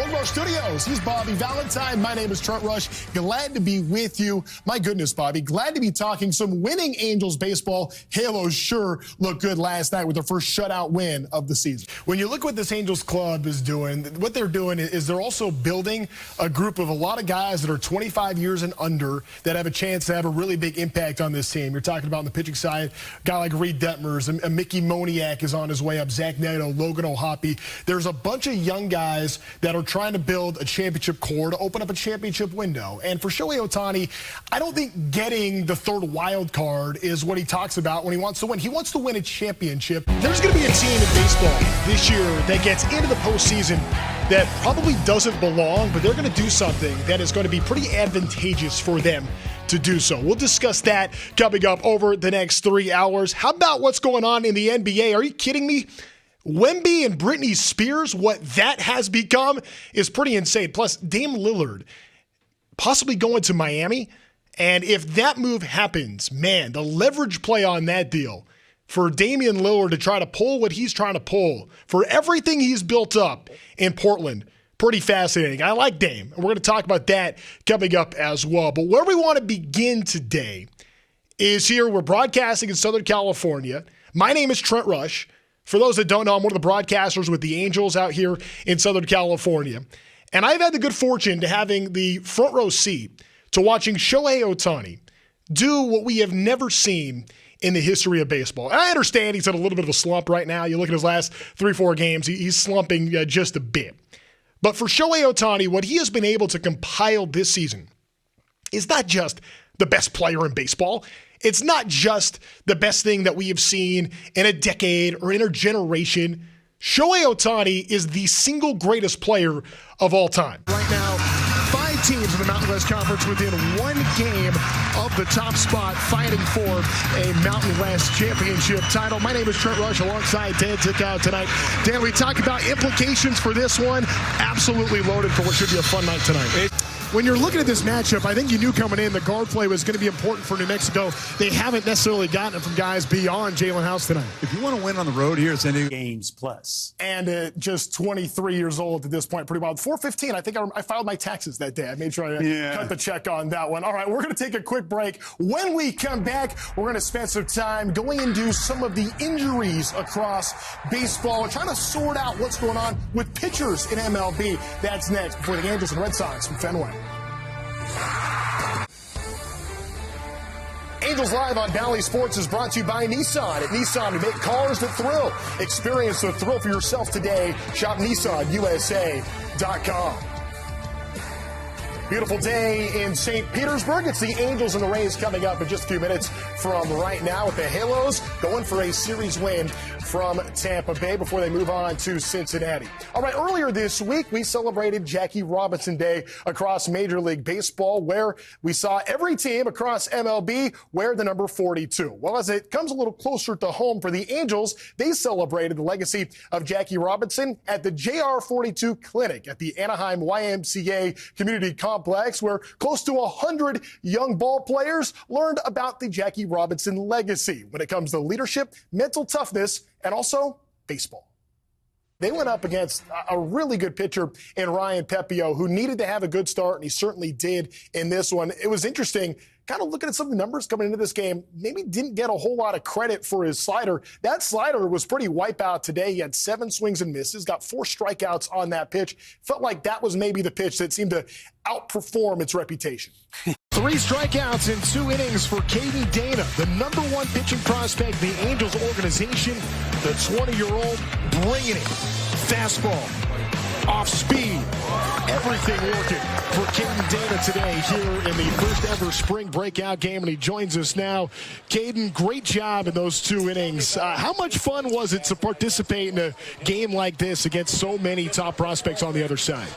Welcome to our studios. He's Bobby Valentine. My name is Trent Rush. Glad to be with you. My goodness, Bobby. Glad to be talking some winning Angels baseball. Halos sure looked good last night with their first shutout win of the season. When you look what this Angels club is doing, what they're doing is they're also building a group of a lot of guys that are 25 years and under that have a chance to have a really big impact on this team. You're talking about on the pitching side, a guy like Reed Detmers, and Mickey Moniak is on his way up, Zach Neto, Logan O'Hoppe. There's a bunch of young guys that are trying to build a championship core to open up a championship window. And for Shohei Ohtani, I don't think getting the third wild card is what he talks about when he wants to win. He wants to win a championship. There's going to be a team in baseball this year that gets into the postseason that probably doesn't belong, but they're going to do something that is going to be pretty advantageous for them to do so. We'll discuss that coming up over the next 3 hours. How about what's going on in the NBA? Are you kidding me? Wemby and Britney Spears, what that has become is pretty insane. Plus, Dame Lillard possibly going to Miami. And if that move happens, man, the leverage play on that deal for Damian Lillard to try to pull what he's trying to pull for everything he's built up in Portland, pretty fascinating. I like Dame, and we're going to talk about that coming up as well. But where we want to begin today is here. We're broadcasting in Southern California. My name is Trent Rush. For those that don't know, I'm one of the broadcasters with the Angels out here in Southern California. And I've had the good fortune to having the front row seat to watching Shohei Ohtani do what we have never seen in the history of baseball. And I understand he's in a little bit of a slump right now. You look at his last 3-4 games, he's slumping just a bit. But for Shohei Ohtani, what he has been able to compile this season is not just the best player in baseball. It's not just the best thing that we have seen in a decade or in a generation. Shohei Ohtani is the single greatest player of all time. Right now, 5 teams in the Mountain West Conference within 1 game of the top spot fighting for a Mountain West championship title. My name is Trent Rush alongside Dan Tickow tonight. Dan, we talk about implications for this one. Absolutely loaded for what should be a fun night tonight. When you're looking at this matchup, I think you knew coming in the guard play was going to be important for New Mexico. They haven't necessarily gotten it from guys beyond Jalen House tonight. If you want to win on the road here, it's any games plus. And just 23 years old at this point, pretty wild. 4:15, I think I filed my taxes that day. I made sure I cut the check on that one. All right, we're going to take a quick break. When we come back, we're going to spend some time going into some of the injuries across baseball and trying to sort out what's going on with pitchers in MLB. That's next before the Angels and Red Sox from Fenway. Angels Live on Bally Sports is brought to you by Nissan. At Nissan, we make cars that thrill. Experience the thrill for yourself today. Shop NissanUSA.com. Beautiful day in St. Petersburg. It's the Angels and the Rays coming up in just a few minutes from right now with the Halos going for a series win from Tampa Bay before they move on to Cincinnati. All right, earlier this week, we celebrated Jackie Robinson Day across Major League Baseball, where we saw every team across MLB wear the number 42. Well, as it comes a little closer to home for the Angels, they celebrated the legacy of Jackie Robinson at the JR42 Clinic at the Anaheim YMCA Community Complex, where close to 100 young ball players learned about the Jackie Robinson legacy when it comes to leadership, mental toughness, and also baseball. They went up against a really good pitcher in Ryan Pepio, who needed to have a good start, and he certainly did in this one. It was interesting, kind of looking at some of the numbers coming into this game, maybe didn't get a whole lot of credit for his slider. That slider was pretty wipeout today. He had 7 swings and misses, got 4 strikeouts on that pitch. Felt like that was maybe the pitch that seemed to outperform its reputation. 3 strikeouts in 2 innings for Caden Dana, the number 1 pitching prospect in the Angels organization. The 20-year-old bringing it. Fastball, off speed, everything working for Caden Dana today here in the first ever spring breakout game, and he joins us now. Caden, great job in those 2 innings. How much fun was it to participate in a game like this against so many top prospects on the other side?